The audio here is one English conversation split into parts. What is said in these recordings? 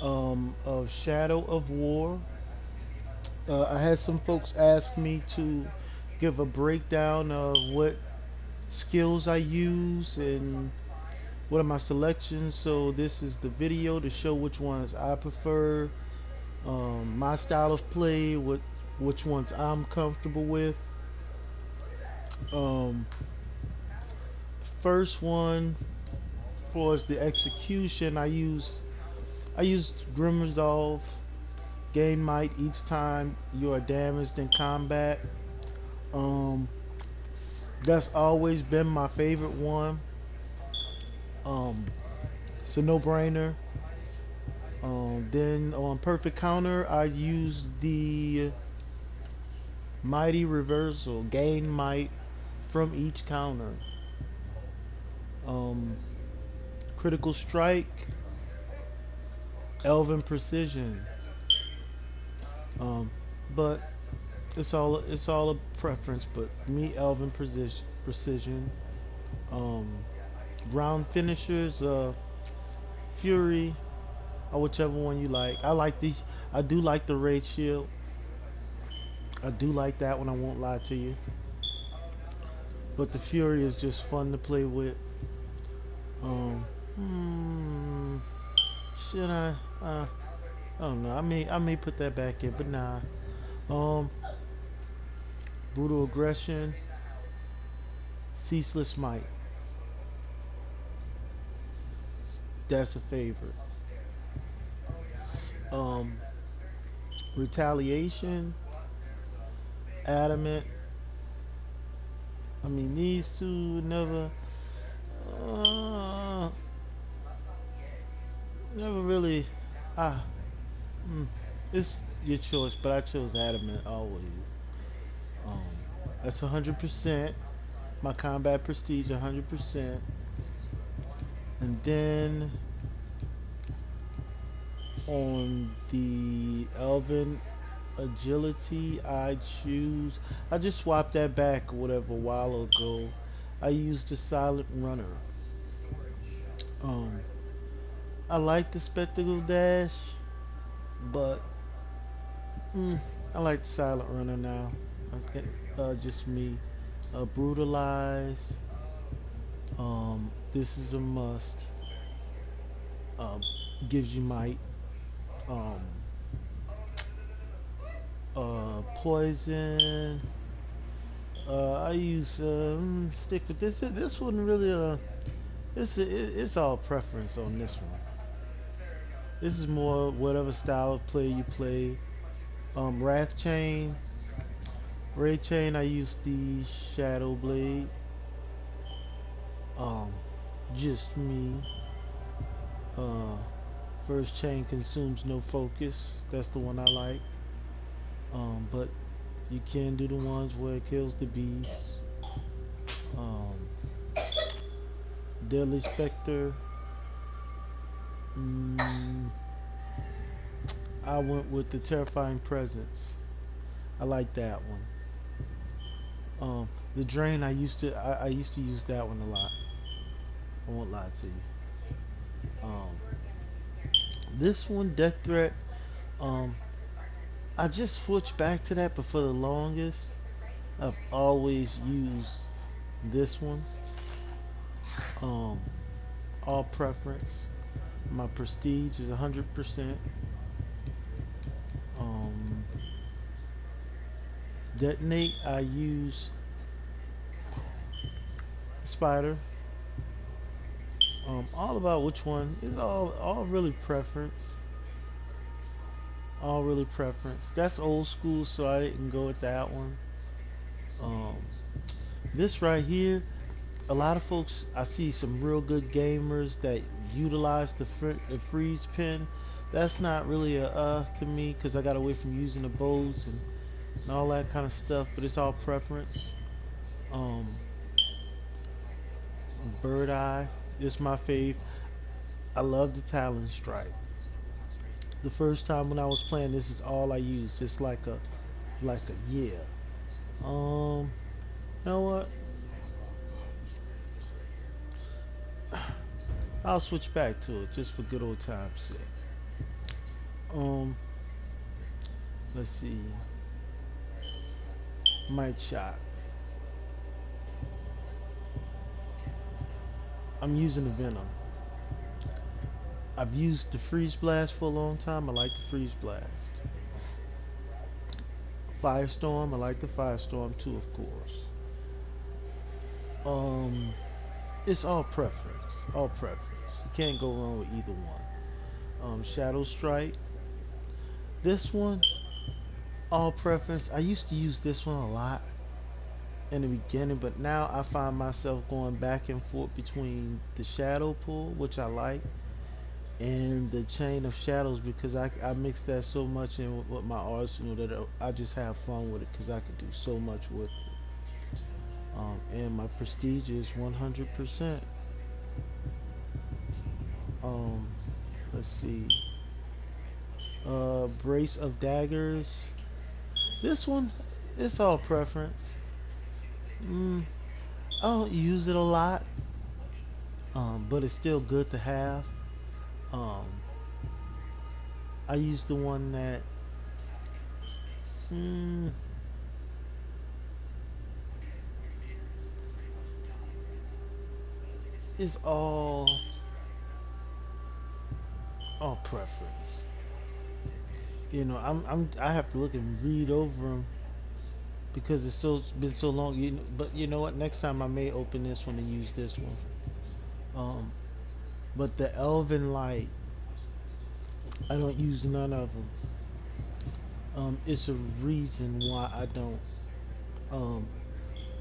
of Shadow of War. I had some folks ask me to give a breakdown of what skills I use and what are my selections. So this is the video to show which ones I prefer, my style of play, which ones I'm comfortable with. Um, First one, for is the execution. I used Grim Resolve. Gain might each time you are damaged in combat. Um, that's always been my favorite one. Um, it's a no-brainer. Then on Perfect Counter, I use the Mighty Reversal. Gain might from each counter. Um, Critical Strike, Elven Precision. Um, but it's all a preference. But me, Elven Precision. Um, Round finishers, Fury, or whichever one you like. I do like the Raid Shield. I do like that one. I won't lie to you. But the Fury is just fun to play with. Um, hmm, should I? I don't know. I may put that back in, but nah. Um, Brutal Aggression, Ceaseless Might. That's a favorite. Um, Retaliation, Adamant. I mean, these two uh, never really. Ah, mm, it's your choice, but I chose Adamant always. Um, that's 100%. My combat prestige 100%. And then on the Elven agility, I just swapped that back whatever a while ago. I used the Silent Runner. Um, I like the Spectacle Dash, but I like the Silent Runner now. Just me. Brutalize. This is a must. Um, Gives you might. Um, Poison. I use stick with this. This one really it's all preference on this one. This is more whatever style of play you play. Wrath Chain, Ray Chain. I use the Shadow Blade. Um, just me. Uh, First Chain consumes no focus. That's the one I like. But you can do the ones where it kills the beast. Um, Deadly Spectre. Mm, I went with the Terrifying Presence. I like that one. The Drain. I used to use that one a lot. I won't lie to you. Um, this one, Death Threat. Um, I just switched back to that, but for the longest, I've always used this one. Um, all preference. My prestige is 100%. Um, Detonate, I use Spider. All about which one is all really preference. All really preference. That's old school, so I didn't go with that one. Um, this right here, a lot of folks, I see some real good gamers that utilize the freeze pin. That's not really a to me because I got away from using the bows and all that kind of stuff. But it's all preference. Um, Bird Eye is my fave. I love the Talon Strike. The first time when I was playing, this is all I used. It's like a yeah. Um, you know what? I'll switch back to it just for good old time's sake. Um, let's see. Might shot. I'm using the Venom. I've used the Freeze Blast for a long time. I like the Freeze Blast. Firestorm. I like the Firestorm too, of course. Um, it's all preference. All preference. You can't go wrong with either one. Shadow Strike. This one, all preference. I used to use this one a lot in the beginning, but now I find myself going back and forth between the Shadow Pull, which I like, and the Chain of Shadows because I mix that so much in with my arsenal that I just have fun with it because I can do so much with it. And my prestige is 100%. Um, let's see. Brace of Daggers. This one, it's all preference. Mm, I don't use it a lot, but it's still good to have. Um, I use the one that mm, is all preference. You know, I have to look and read over them because it's been so long. But you know what? Next time I may open this one and use this one. Um, but the Elven Light, I don't use none of them. It's a reason why I don't. Um,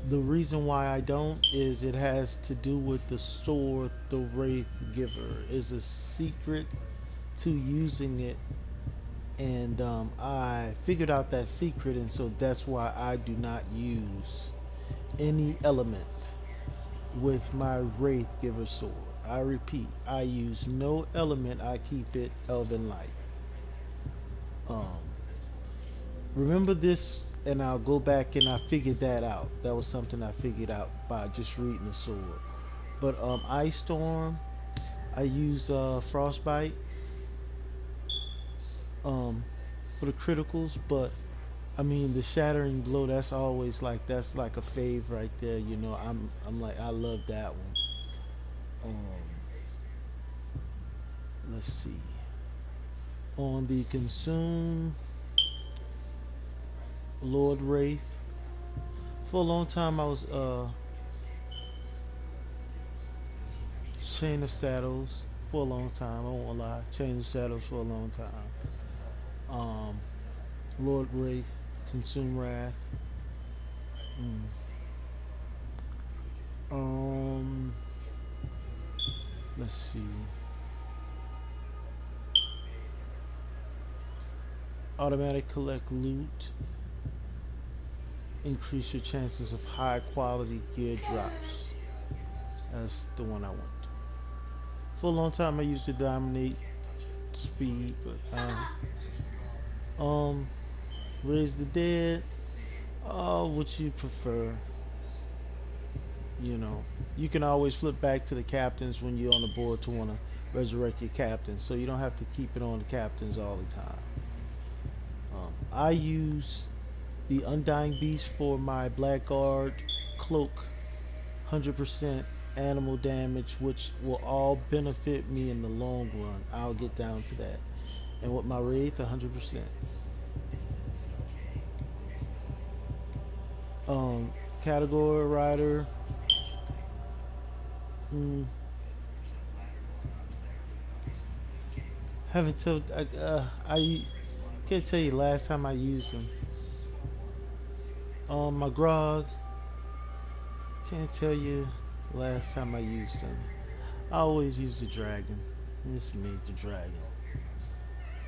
the reason why I don't is it has to do with the sword the Wraith Giver is a secret to using it, and I figured out that secret, and so that's why I do not use any element with my Wraith Giver sword. I repeat, I use no element. I keep it Elven Light. Um, remember this, and I'll go back and I figured that out. That was something I figured out by just reading the sword. But Ice Storm, I use Frostbite um, for the criticals, but I mean the Shattering Blow. That's like a fave right there. You know, I'm like I love that one. Um, let's see. On the Consume, Lord Wraith. For a long time I was Chain of Shadows for a long time. I won't lie. Chain of Shadows for a long time. Um, Lord Wraith, Consume Wrath. Mm. Um, let's see. Automatic collect loot. Increase your chances of high quality gear drops. That's the one I want. For a long time I used to dominate speed, but raise the dead. Oh, what you prefer? You know, you can always flip back to the captains when you're on the board to want to resurrect your captain, so you don't have to keep it on the captains all the time. I use the Undying Beast for my Blackguard cloak, 100% animal damage, which will all benefit me in the long run. I'll get down to that. And with my Wraith, 100%. Category Rider. Mm, haven't told. I can't tell you last time I used them. My Grog. Can't tell you last time I used them. I always use the dragon. It's me, the dragon.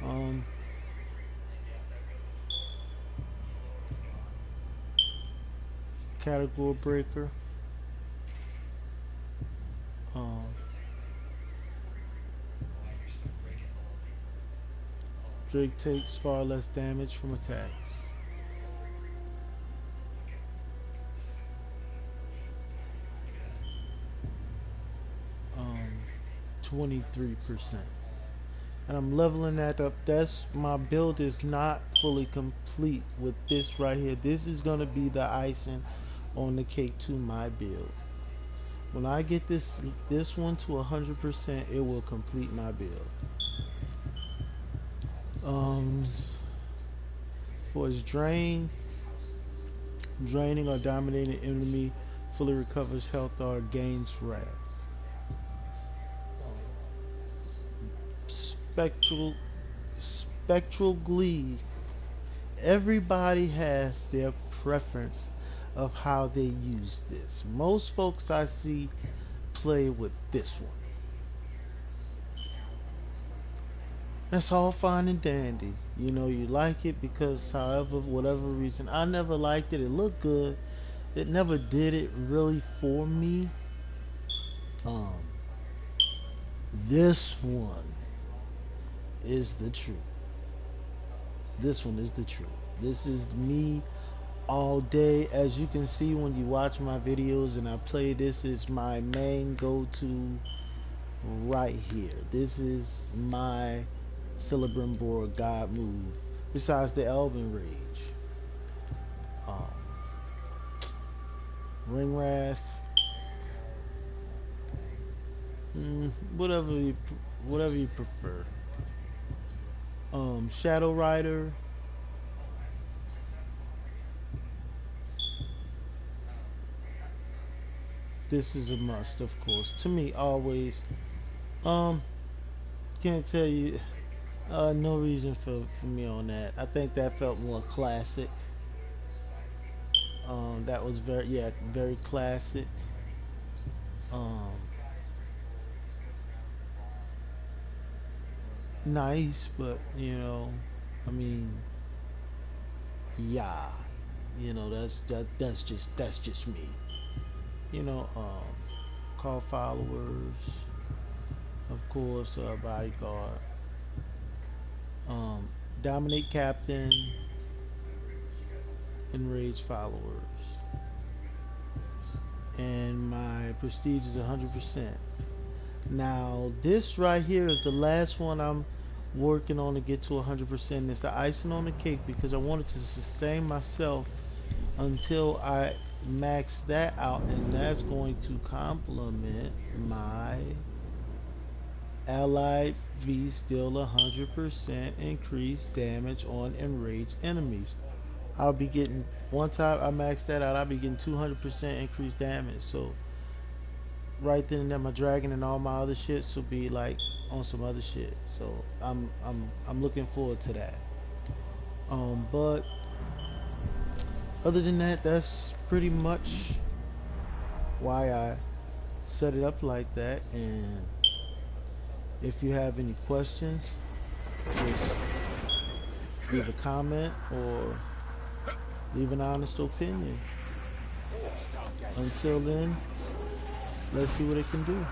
Um, Category Breaker. Um, Drake takes far less damage from attacks. 23%. and I'm leveling that up. That's my build is not fully complete with this right here. This is gonna be the icing on the cake to my build. When I get this one to 100%, it will complete my build. For its draining or dominating enemy fully recovers health or gains wrath. Spectral glee. Everybody has their preference of how they use this. Most folks I see play with this one. That's all fine and dandy. You know, you like it because however, whatever reason, I never liked it. It looked good. It never did it really for me. This one is the truth. This one is the truth. This is me all day. As you can see when you watch my videos and I play, this is my main go-to right here. This is my Celebrimbor God move, besides the Elven Rage. Ring Wrath, whatever you prefer. Shadow Rider. This is a must, of course, to me always. Can't tell you no reason for me on that. I think that felt more classic. That was very classic. Nice, but you know, I mean, yeah, you know, that's just me. You know, call followers, of course, bodyguard, dominate captain, enrage followers, and my prestige is 100%. Now this right here is the last one I'm working on to get to 100%. It's the icing on the cake because I wanted to sustain myself until I max that out, and that's going to complement my allied V still 100% increased damage on enraged enemies. I'll be getting, once I max that out, I'll be getting 200% increased damage. So right then and there, my dragon and all my other shits will be like on some other shit. So I'm looking forward to that. But other than that, that's pretty much why I set it up like that. And if you have any questions, just leave a comment or leave an honest opinion. Until then, let's see what it can do.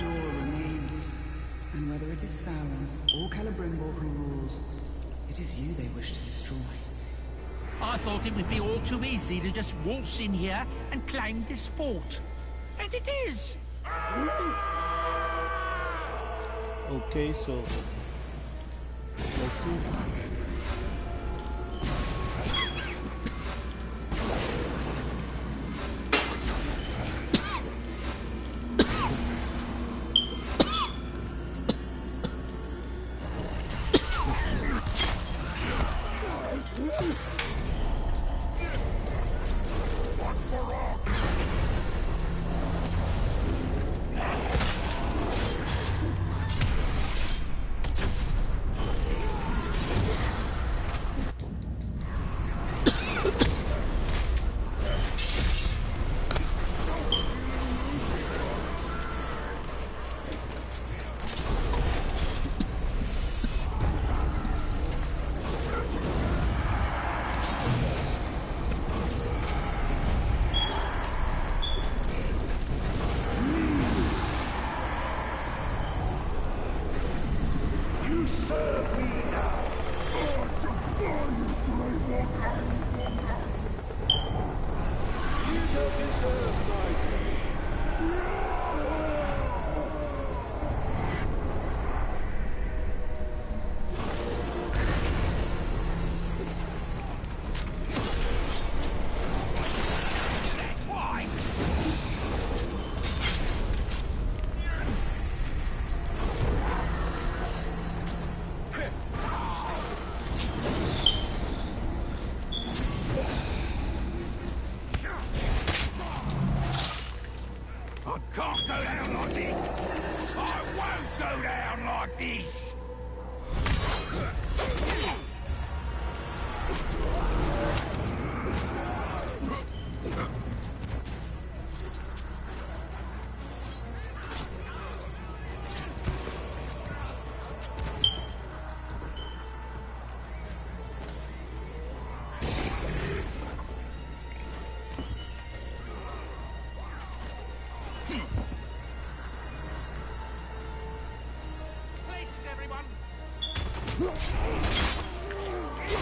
Remains, and whether it is Sauron or Celebrimbor who rules, it is you they wish to destroy. I thought it would be all too easy to just waltz in here and climb this fort. And it is! Okay, so let's see. serve me now! I defy you, Grey Walker! You don't deserve my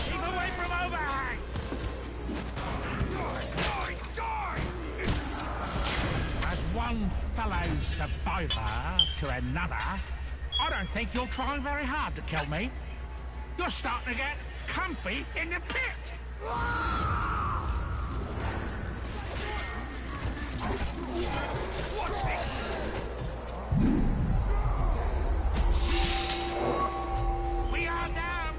Keep away from overhang! As one fellow survivor to another, I don't think you're trying very hard to kill me. You're starting to get comfy in the pit! Watch this! We are down!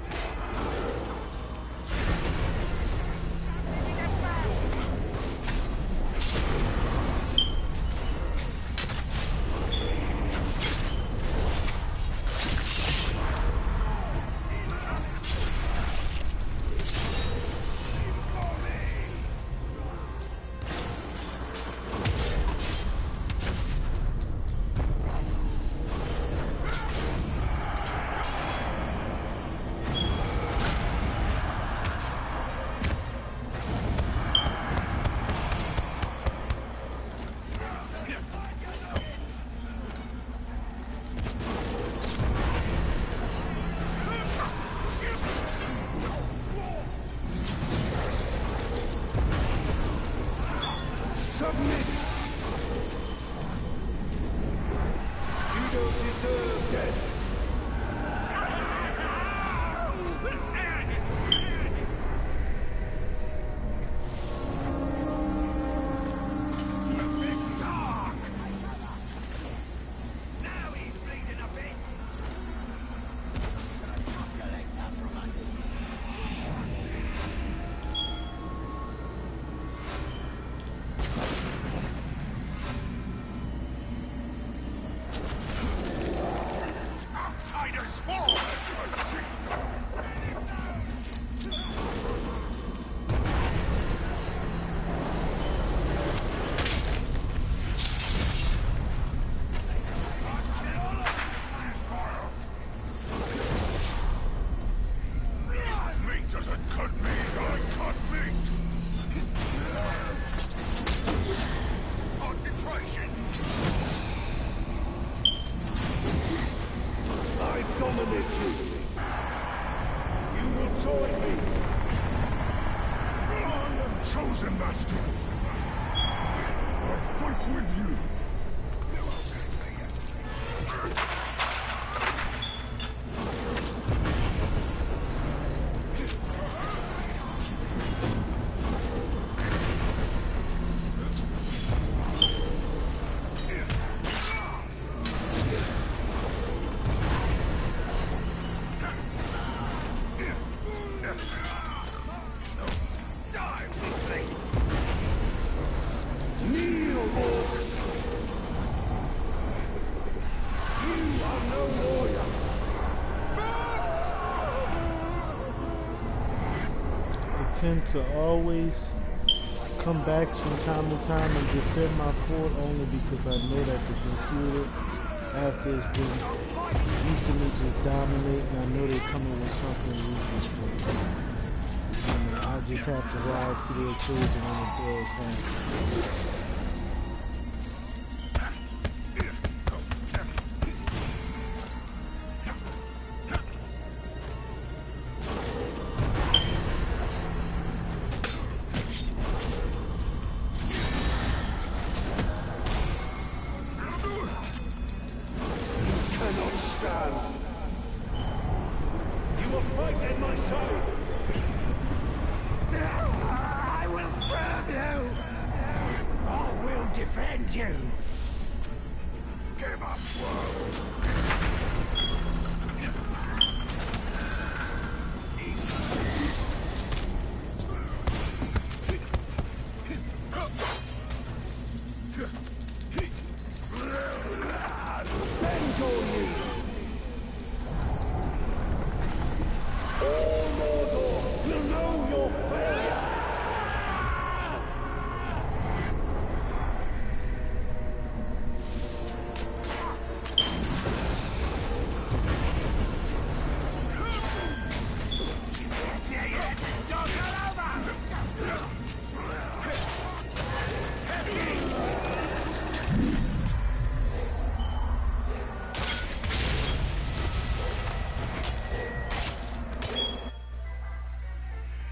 Submit! You don't deserve death! Chosen master! I'll fight with you! Tend to always come back from time to time and defend my fort only because I know that the computer, after it's been used to me just dominate, and I know they're coming with something ruthless. And I just have to rise to the occasion when it does happen. cannot stand. You will fight at my side. I will serve you! I will defend you! Give up, world. Bend all you